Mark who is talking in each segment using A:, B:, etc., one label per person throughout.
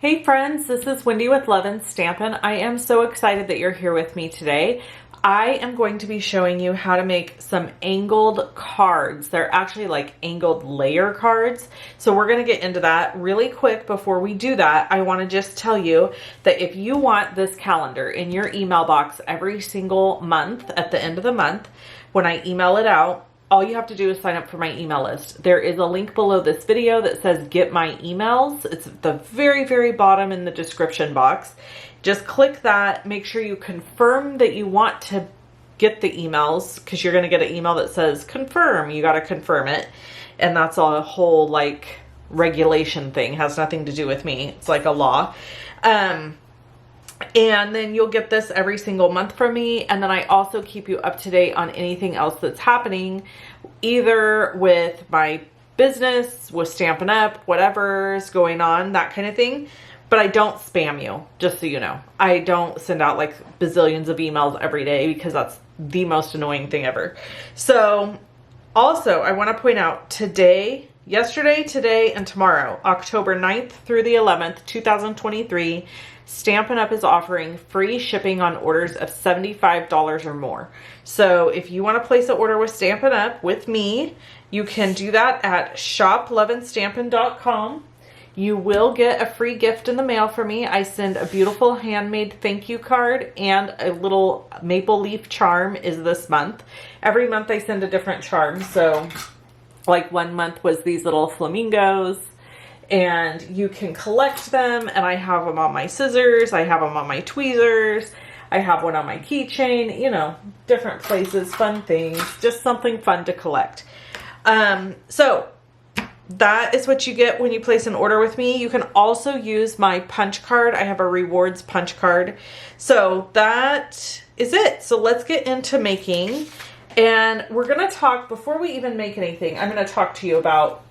A: Hey friends, this is Wendy with STAMPIN. I am so excited that you're here with me today. I am going to be showing you how to make some angled cards. They're actually like angled layer cards. So we're going to get into that really quick. Before we do that, I want to just tell you that if you want this calendar in your email box every single month at the end of the month, when I email it out, all you have to do is sign up for my email list. There is a link below this video that says get my emails. It's at the very, very bottom in the description box. Just click that. Make sure you confirm that you want to get the emails, because you're going to get an email that says confirm. You got to confirm it. And that's a whole like regulation thing. It has nothing to do with me. It's like a law. And then you'll get this every single month from me. And then I also keep you up to date on anything else that's happening, either with my business, with Stampin' Up, whatever's going on, that kind of thing. But I don't spam you, just so you know. I don't send out like bazillions of emails every day, because that's the most annoying thing ever. So also, I want to point out today, yesterday, today, and tomorrow, October 9th through the 11th, 2023, Stampin' Up is offering free shipping on orders of $75 or more. So if you want to place an order with Stampin' Up with me, you can do that at shoploveandstampin.com. You will get a free gift in the mail from me. I send a beautiful handmade thank you card, and a little maple leaf charm is this month. Every month I send a different charm. So like one month was these little flamingos, and you can collect them, and I have them on my scissors, I have them on my tweezers, I have one on my keychain, you know, different places, fun things, just something fun to collect. So that is what you get when you place an order with me. You can also use my punch card. I have a rewards punch card. So that is it. So let's get into making, and we're going to talk, before we even make anything, I'm going to talk to you about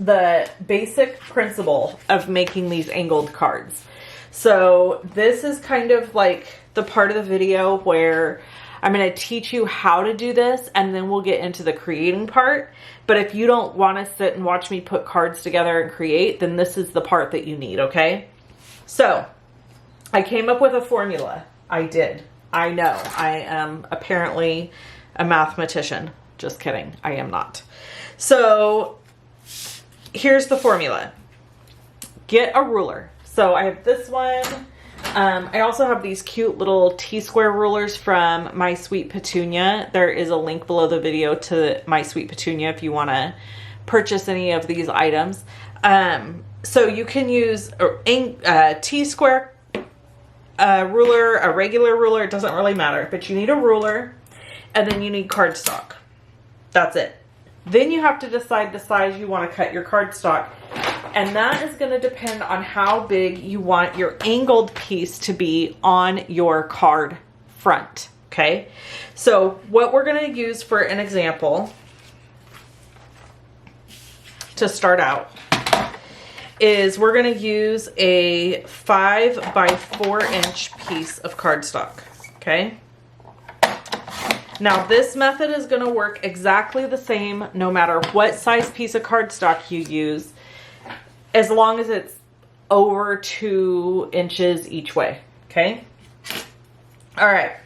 A: the basic principle of making these angled cards. So this is kind of like the part of the video where I'm going to teach you how to do this, and then we'll get into the creating part. But if you don't want to sit and watch me put cards together and create, then this is the part that you need, okay? So I came up with a formula. I did. I know. I am apparently a mathematician. Just kidding. I am not. So here's the formula. Get a ruler. So I have this one. I also have these cute little T-square rulers from My Sweet Petunia. There is a link below the video to My Sweet Petunia if you want to purchase any of these items. So you can use a T-square ruler, a regular ruler, it doesn't really matter, but you need a ruler, and then you need cardstock. That's it. Then you have to decide the size you want to cut your cardstock. And that is going to depend on how big you want your angled piece to be on your card front. Okay. So what we're going to use for an example to start out is we're going to use a 5 by 4 inch piece of cardstock. Okay. Now this method is going to work exactly the same no matter what size piece of cardstock you use, as long as it's over 2 inches each way. Okay. All right.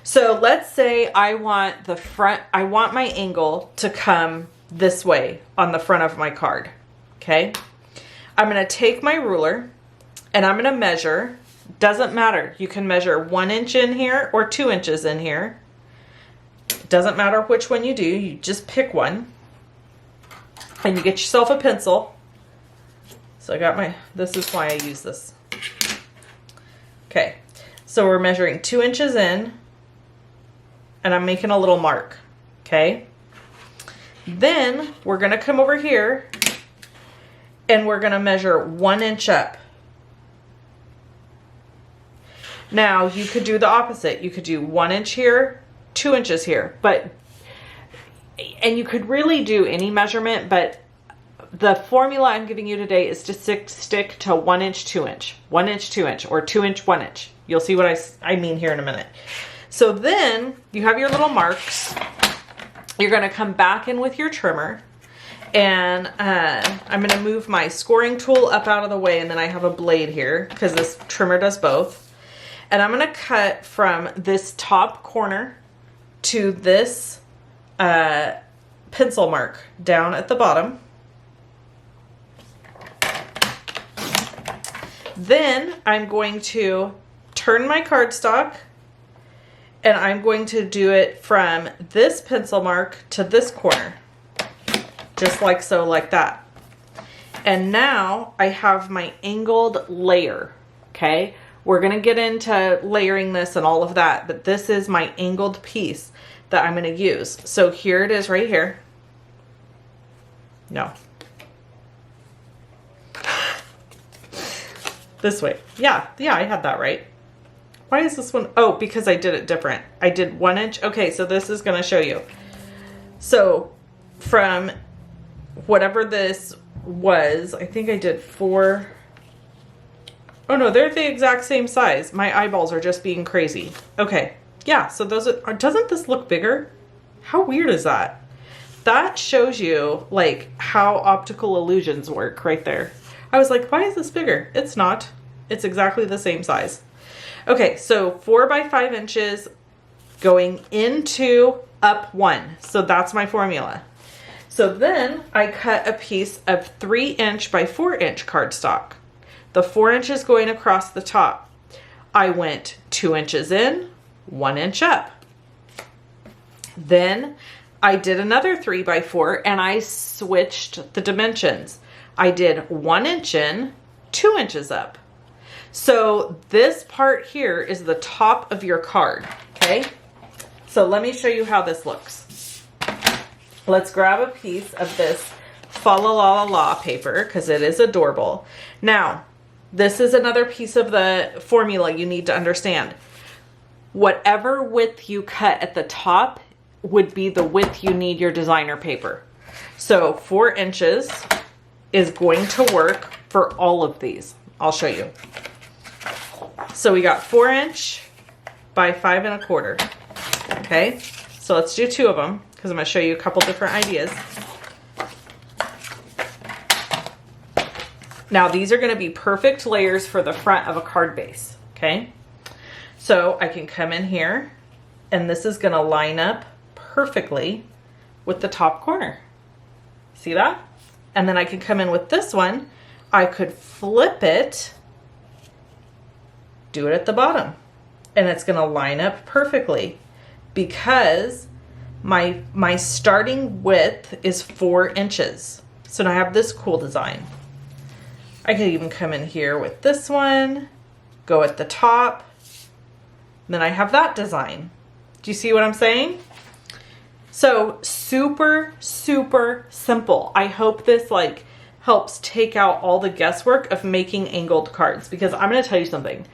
A: So let's say I want I want my angle to come this way on the front of my card. Okay. I'm going to take my ruler and I'm going to measure. Doesn't matter. You can measure 1 inch in here or 2 inches in here. Doesn't matter which one you do, you just pick one, and you get yourself a pencil. So I got this is why I use this. Okay, so we're measuring 2 inches in, and I'm making a little mark, okay? Then we're gonna come over here, and we're gonna measure 1 inch up. Now you could do the opposite. You could do 1 inch here, 2 inches here, and you could really do any measurement, but the formula I'm giving you today is to stick to 1 inch, 2 inch, 1 inch, 2 inch, or 2 inch, 1 inch. You'll see what I mean here in a minute. So then you have your little marks. You're going to come back in with your trimmer, And I'm going to move my scoring tool up out of the way, and then I have a blade here because this trimmer does both. And I'm going to cut from this top corner to this pencil mark down at the bottom. Then I'm going to turn my cardstock, and I'm going to do it from this pencil mark to this corner. Just like so, like that. And now I have my angled layer, okay? We're gonna get into layering this and all of that, but this is my angled piece that I'm gonna use. So here it is right here. No. This way. Yeah, I had that right. Why is this one? Oh, because I did it different. I did 1 inch. Okay, so this is gonna show you. So from whatever this was, I think I did 4. Oh no, they're the exact same size. My eyeballs are just being crazy. Okay, yeah, so those are, doesn't this look bigger? How weird is that? That shows you like how optical illusions work right there. I was like, why is this bigger? It's not. It's exactly the same size. Okay, so 4 by 5 inches going into up 1. So that's my formula. So then I cut a piece of 3 inch by 4 inch cardstock. The 4 inches going across the top. I went 2 inches in, 1 inch up. Then I did another 3 by 4 and I switched the dimensions. I did 1 inch in, 2 inches up. So this part here is the top of your card, okay? So let me show you how this looks. Let's grab a piece of this Fa La La La La paper because it is adorable. Now, this is another piece of the formula you need to understand. Whatever width you cut at the top would be the width you need your designer paper. So 4 inches is going to work for all of these. I'll show you. So we got 4 inch by 5 1/4. Okay, so let's do 2 of them because I'm going to show you a couple different ideas. Now these are going to be perfect layers for the front of a card base. Okay, so I can come in here and this is going to line up perfectly with the top corner. See that? And then I can come in with this one. I could flip it, do it at the bottom, and it's going to line up perfectly because my starting width is 4 inches. So now I have this cool design. I could even come in here with this one, go at the top, then I have that design. Do you see what I'm saying? So super, super simple. I hope this like helps take out all the guesswork of making angled cards, because I'm going to tell you something.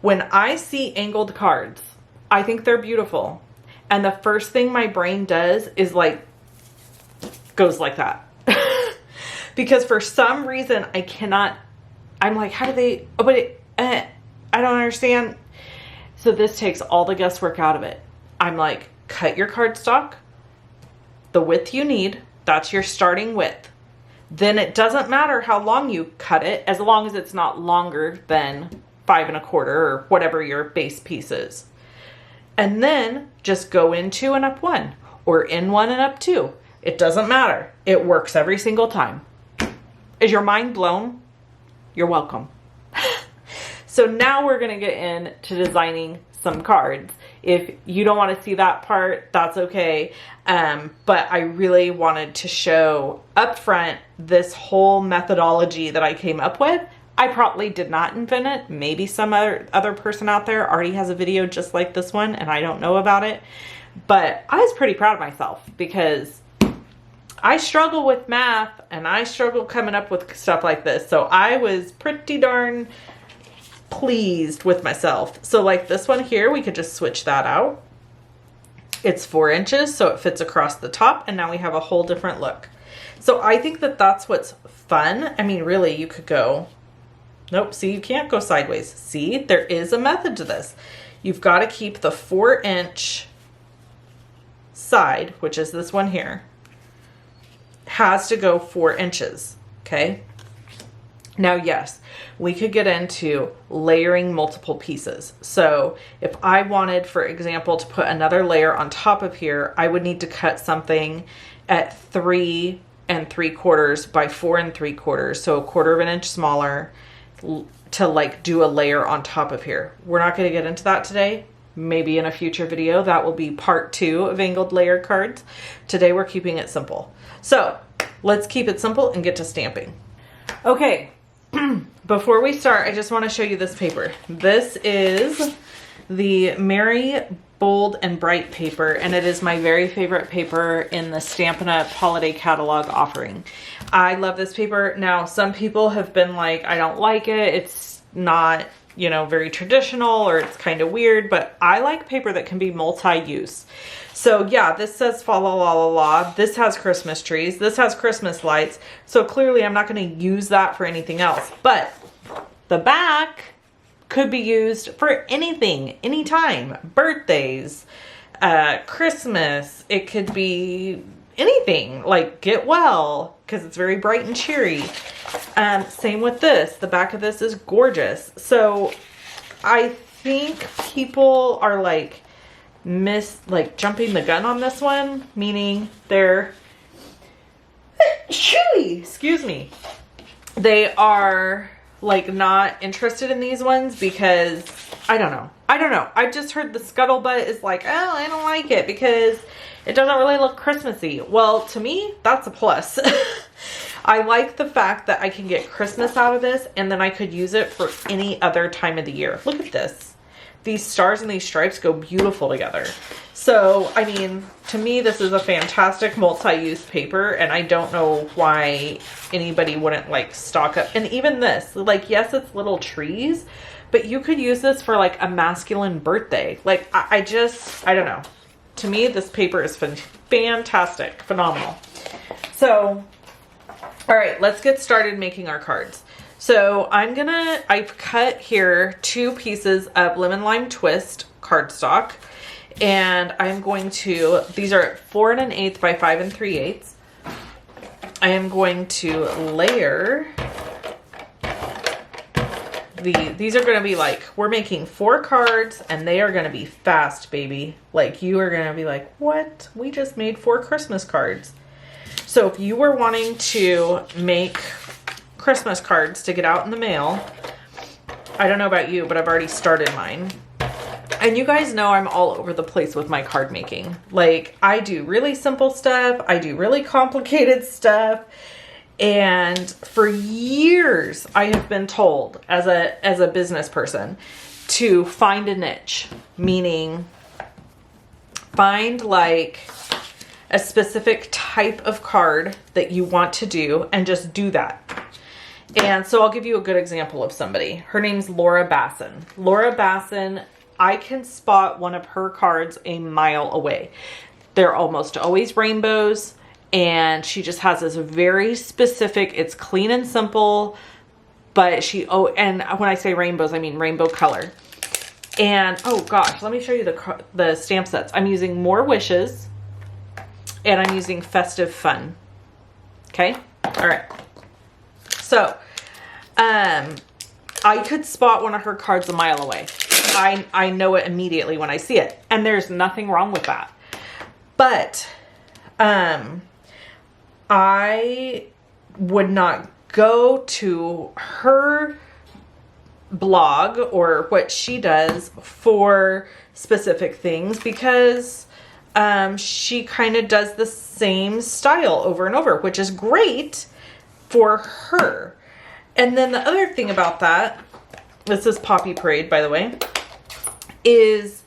A: When I see angled cards, I think they're beautiful. And the first thing my brain does is like, goes like that. Because for some reason I cannot, I'm like, how do they, oh, but I don't understand. So this takes all the guesswork out of it. I'm like, cut your cardstock, the width you need, that's your starting width. Then it doesn't matter how long you cut it, as long as it's not longer than 5 1/4 or whatever your base piece is. And then just go into and up 1 or in 1 and up 2. It doesn't matter. It works every single time. Is your mind blown? You're welcome. So now we're going to get into designing some cards. If you don't want to see that part, that's okay. But I really wanted to show up front this whole methodology that I came up with. I probably did not invent it. Maybe some other person out there already has a video just like this one and I don't know about it. But I was pretty proud of myself because I struggle with math and I struggle coming up with stuff like this. So I was pretty darn pleased with myself. So like this one here, we could just switch that out. It's 4 inches, so it fits across the top, and now we have a whole different look. So I think that that's what's fun. I mean, really, you could go, nope, see, you can't go sideways. See, there is a method to this. You've got to keep the 4 inch side, which is this one here, has to go 4 inches, okay? Now, yes, we could get into layering multiple pieces. So if I wanted, for example, to put another layer on top of here, I would need to cut something at 3 3/4 by 4 3/4, so 1/4 of an inch smaller, to like do a layer on top of here. We're not going to get into that today. Maybe in a future video. That will be part 2 of angled layer cards. Today we're keeping it simple. So let's keep it simple and get to stamping. Okay, before we start, I just want to show you this paper. This is the Merry Bold and Bright paper, and it is my very favorite paper in the Stampin' Up! Holiday Catalog offering. I love this paper. Now, some people have been like, I don't like it. It's not, you know, very traditional, or it's kind of weird, but I like paper that can be multi-use. So yeah, this says fa la la la la. This has Christmas trees. This has Christmas lights. So clearly I'm not going to use that for anything else, but the back could be used for anything, anytime, birthdays, Christmas. It could be anything, like get well, because it's very bright and cheery. Same with this. The back of this is gorgeous. So I think people are like jumping the gun on this one, meaning they're excuse me, they are like not interested in these ones because I don't know. I just heard the scuttlebutt is like, oh, I don't like it because it doesn't really look Christmassy. Well, to me, that's a plus. I like the fact that I can get Christmas out of this, and then I could use it for any other time of the year. Look at this. These stars and these stripes go beautiful together. So, I mean, to me, this is a fantastic multi-use paper, and I don't know why anybody wouldn't like stock up. And even this, like, yes, it's little trees, but you could use this for like a masculine birthday. Like, I don't know. To me, this paper is fantastic, phenomenal. So, all right, let's get started making our cards. So I've cut here 2 pieces of Lemon Lime Twist cardstock, and I'm going to, these are 4 1/8 by 5 3/8. I am going to layer these are going to be like, we're making 4 cards, and they are going to be fast, baby. Like, you are going to be like, what? We just made 4 Christmas cards. So if you were wanting to make Christmas cards to get out in the mail, I don't know about you, but I've already started mine. And you guys know I'm all over the place with my card making. Like, I do really simple stuff, I do really complicated stuff, and for years I have been told as a business person to find a niche, meaning find like a specific type of card that you want to do and just do that. And so I'll give you a good example of somebody. Her name's Laura Basson. Laura Basson, I can spot one of her cards a mile away. They're almost always rainbows, and she just has this very specific, it's clean and simple, but and when I say rainbows, I mean rainbow color. And oh gosh, let me show you the stamp sets. I'm using More Wishes, and I'm using Festive Fun. Okay, all right. So, I could spot one of her cards a mile away. I know it immediately when I see it, and there's nothing wrong with that. But, I would not go to her blog or what she does for specific things because she kind of does the same style over and over, which is great for her. And then the other thing about that, this is Poppy Parade, by the way, is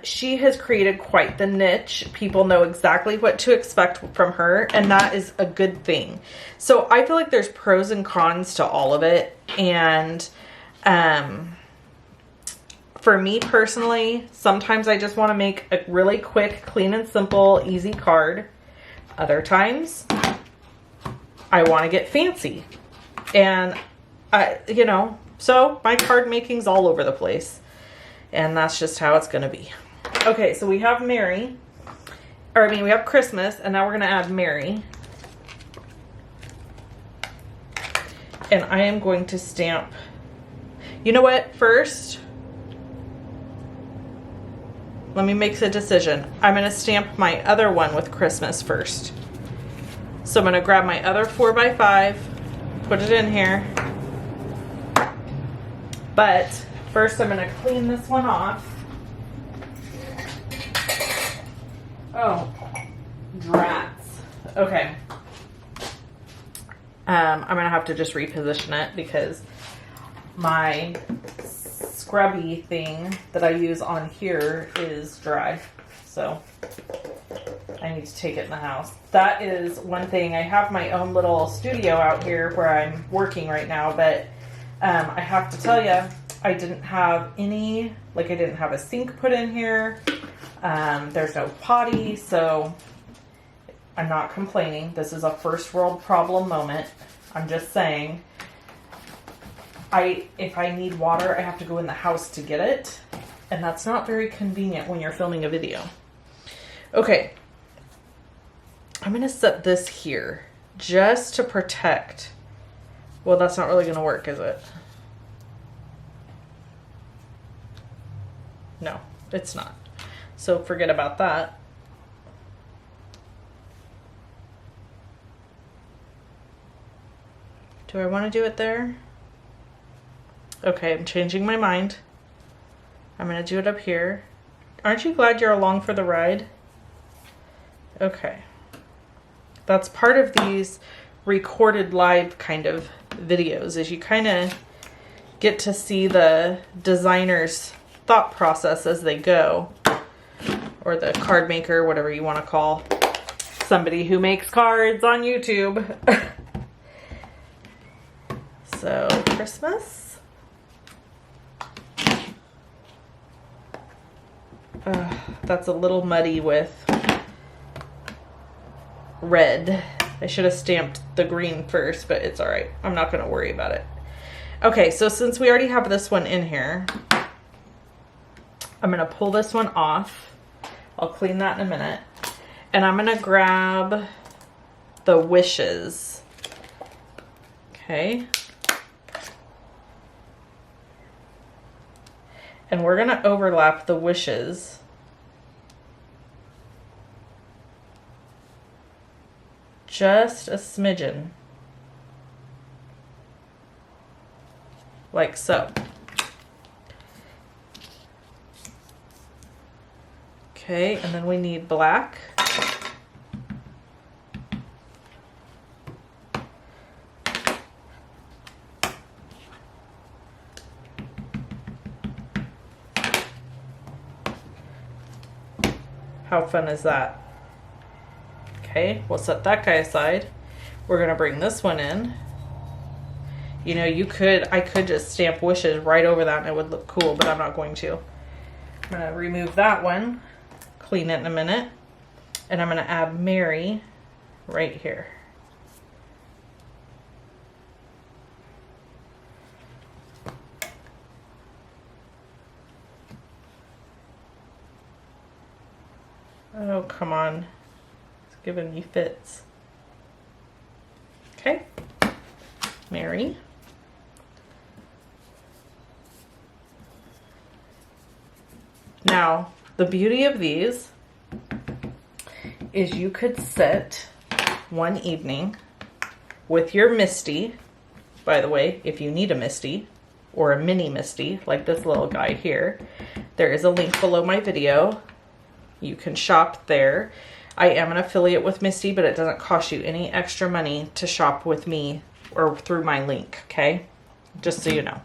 A: she has created quite the niche. People know exactly what to expect from her, and that is a good thing. So I feel like there's pros and cons to all of it. And for me personally, sometimes I just want to make a really quick, clean and simple, easy card. Other times I want to get fancy. And you know, so my card making's all over the place. And that's just how it's going to be. Okay, so we have we have Christmas, and now we're going to add Mary. and I am going to stamp. You know what? First, let me make the decision. I'm going to stamp my other one with Christmas first. So I'm going to grab my other 4x5, put it in here. But first I'm going to clean this one off. Oh, drats. Okay. I'm going to have to just reposition it because my scrubby thing that I use on here is dry. So I need to take it in the house. That is one thing. I have my own little studio out here where I'm working right now, but I have to tell you, I didn't have any, like I didn't have a sink put in here. There's no potty, so I'm not complaining. This is a first world problem moment. I'm just saying, if I need water, I have to go in the house to get it. And that's not very convenient when you're filming a video. Okay. I'm going to set this here just to protect. Well, that's not really going to work, is it? No, it's not. So forget about that. Do I want to do it there? Okay, I'm changing my mind. I'm going to do it up here. Aren't you glad you're along for the ride? Okay. That's part of these recorded live kind of videos, is you kind of get to see the designer's thought process as they go, or the card maker, whatever you want to call somebody who makes cards on YouTube. So Christmas. That's a little muddy with red. I should have stamped the green first, but it's all right. I'm not going to worry about it. Okay, so since we already have this one in here, I'm going to pull this one off. I'll clean that in a minute. And I'm going to grab the wishes. Okay. And we're going to overlap the wishes just a smidgen. Like so. Okay, and then we need black. How fun is that? Okay, we'll set that guy aside. We're gonna bring this one in. You know, I could just stamp wishes right over that and it would look cool, but I'm not going to. I'm gonna remove that one, clean it in a minute, and I'm gonna add Mary right here. Oh, come on. It's giving me fits. Okay. Mary. Now, the beauty of these is you could sit one evening with your Misty. By the way, if you need a Misty or a mini Misty, like this little guy here, there is a link below my video. You can shop there. I am an affiliate with Misty, but it doesn't cost you any extra money to shop with me or through my link, okay? Just so you know.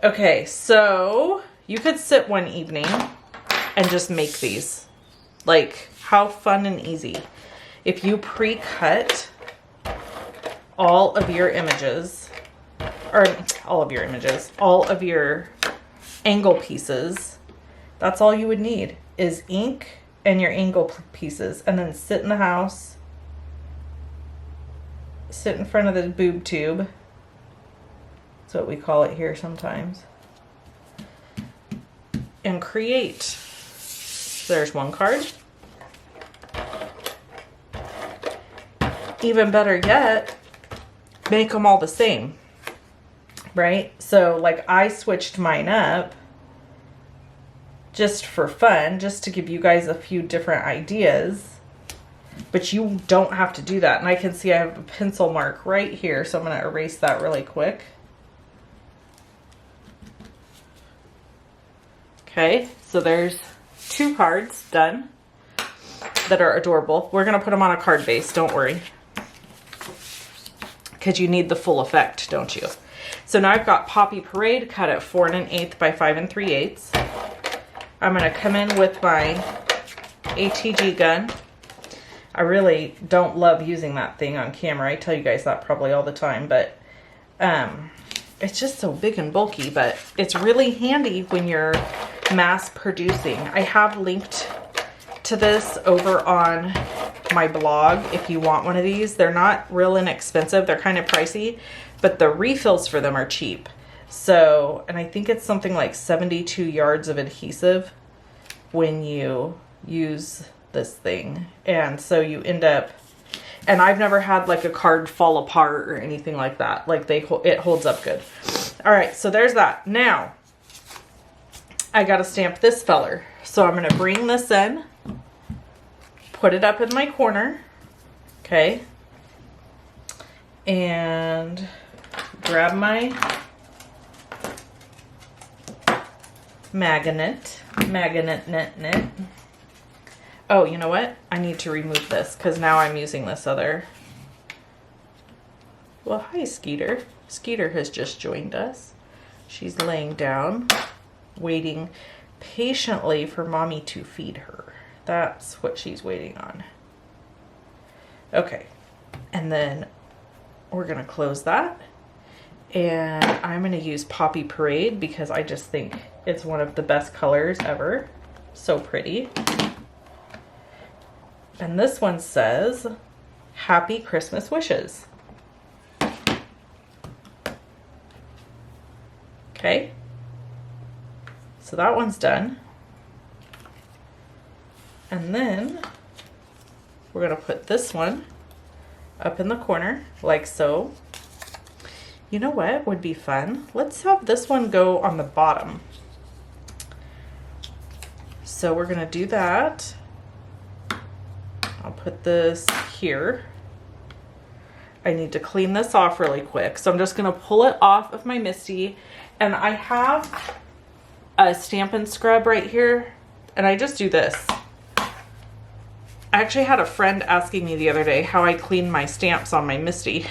A: Okay, so you could sit one evening and just make these. Like, how fun and easy. If you pre-cut all of your images, or all of your angle pieces, that's all you would need is ink and your angle pieces, and then sit in the house, sit in front of the boob tube. That's what we call it here sometimes. And create. There's one card. Even better yet, make them all the same, right? So like I switched mine up just for fun, just to give you guys a few different ideas, but you don't have to do that. And I can see I have a pencil mark right here, so I'm going to erase that really quick. Okay, so there's 2 cards done that are adorable. We're going to put them on a card base, don't worry, because you need the full effect, don't you? So now I've got Poppy Parade cut at 4 1/8 by 5 3/8. I'm going to come in with my ATG gun. I really don't love using that thing on camera. I tell you guys that probably all the time, but it's just so big and bulky, but it's really handy when you're mass producing. I have linked to this over on my blog if you want one of these. They're not real inexpensive. They're kind of pricey, but the refills for them are cheap. So, and I think it's something like 72 yards of adhesive when you use this thing. And so you end up, and I've never had like a card fall apart or anything like that. Like it holds up good. All right, so there's that. Now, I got to stamp this feller. So I'm going to bring this in, put it up in my corner, okay, and grab my magnet. Oh, you know what? I need to remove this because now I'm using this other. Well, hi, Skeeter. Skeeter has just joined us. She's laying down, waiting patiently for mommy to feed her. That's what she's waiting on. Okay, and then we're gonna close that. And I'm gonna use Poppy Parade because I just think it's one of the best colors ever. So pretty. And this one says, Happy Christmas Wishes. Okay. So that one's done. And then we're gonna put this one up in the corner like so. You know what would be fun? Let's have this one go on the bottom. So we're gonna do that. I'll put this here. I need to clean this off really quick. So I'm just gonna pull it off of my Misty. And I have a Stampin' scrub right here. And I just do this. I actually had a friend asking me the other day how I clean my stamps on my Misty.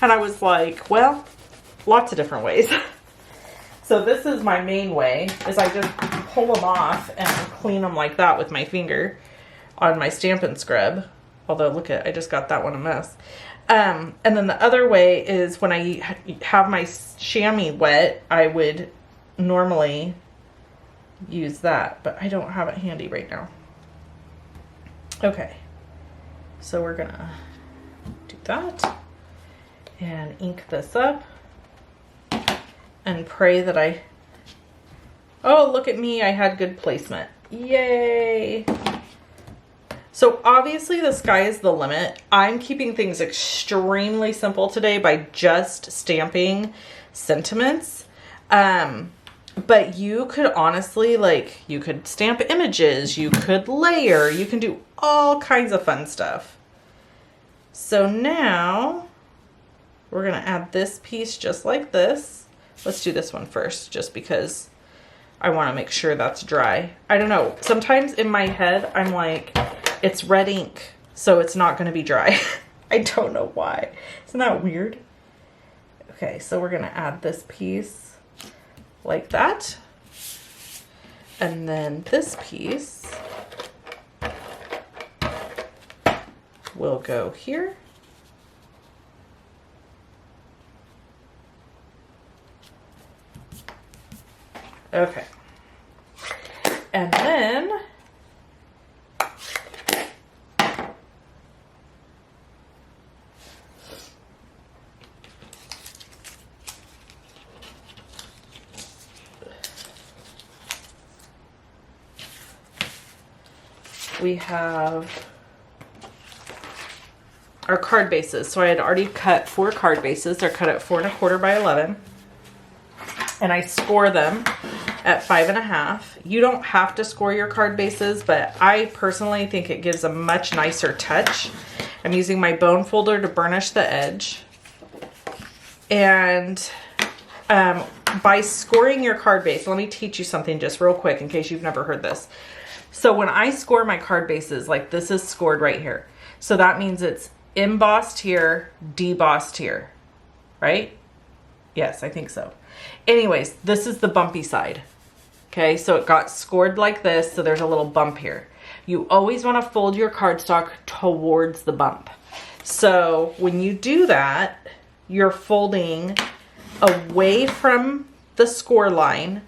A: And I was like, well, lots of different ways. So this is my main way, is I just pull them off and clean them like that with my finger on my Stampin' scrub. Although, look at, I just got that one a mess. And then the other way is when I have my chamois wet, I would normally use that, but I don't have it handy right now. Okay, so we're gonna do that and ink this up and pray that oh, look at me, I had good placement. Yay! So obviously the sky is the limit. I'm keeping things extremely simple today by just stamping sentiments. But you could honestly, like, you could stamp images, you could layer, you can do all kinds of fun stuff. So now we're gonna add this piece just like this. Let's do this one first, just because I wanna make sure that's dry. I don't know, sometimes in my head, I'm like, it's red ink, so it's not gonna be dry. I don't know why. Isn't that weird? Okay, so we're gonna add this piece like that. And then this piece will go here. Okay. And then we have are card bases. So I had already cut 4 card bases. They're cut at 4 1/4 by 11. And I score them at 5 1/2. You don't have to score your card bases, but I personally think it gives a much nicer touch. I'm using my bone folder to burnish the edge. And by scoring your card base, let me teach you something just real quick in case you've never heard this. So when I score my card bases, like this is scored right here. So that means it's embossed here, debossed here, right? Yes, I think so. Anyways, this is the bumpy side. Okay, so it got scored like this, so there's a little bump here. You always want to fold your cardstock towards the bump. So when you do that, you're folding away from the score line,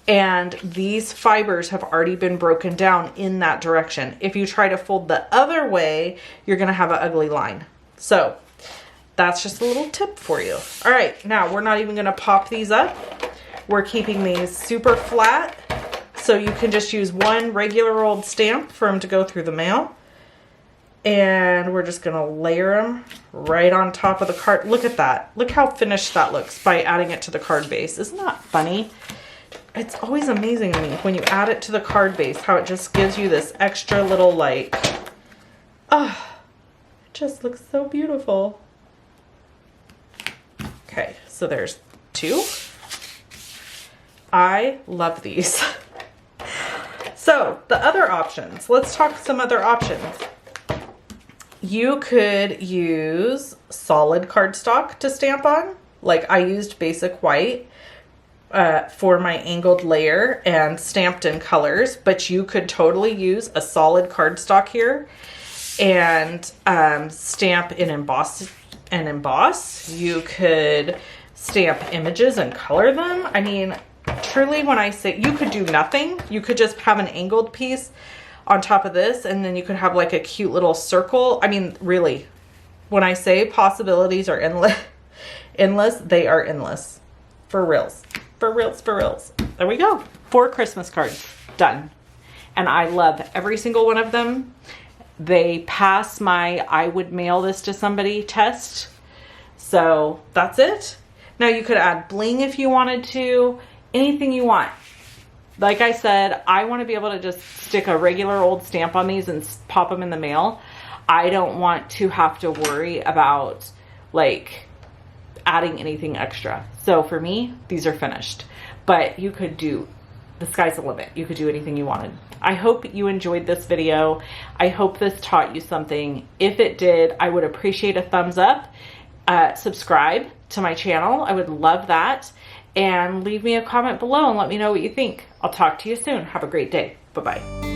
A: and these fibers have already been broken down in that direction. If you try to fold the other way, you're gonna have an ugly line. So that's just a little tip for you. All right, now we're not even gonna pop these up. We're keeping these super flat, so you can just use one regular old stamp for them to go through the mail. And we're just gonna layer them right on top of the card. Look at that. Look how finished that looks by adding it to the card base. Isn't that funny? It's always amazing to me when you add it to the card base, how it just gives you this extra little like, it just looks so beautiful. Okay, so there's 2. I love these. So the other options, let's talk some other options. You could use solid cardstock to stamp on. Like I used basic white for my angled layer and stamped in colors, but you could totally use a solid cardstock here and stamp and emboss. You could stamp images and color them. I mean, truly, when I say you could do nothing, you could just have an angled piece on top of this, and then you could have like a cute little circle. I mean, really, when I say possibilities are endless, they are endless. For reals. For reals, for reals. There we go. 4 Christmas cards done. And I love every single one of them. They pass my I would mail this to somebody test. So that's it. Now you could add bling if you wanted to, anything you want. Like I said, I want to be able to just stick a regular old stamp on these and pop them in the mail. I don't want to have to worry about like adding anything extra. So for me, these are finished. But you could do, the sky's the limit. You could do anything you wanted. I hope you enjoyed this video. I hope this taught you something. If it did, I would appreciate a thumbs up. Subscribe to my channel. I would love that. And leave me a comment below and let me know what you think. I'll talk to you soon. Have a great day. Bye-bye.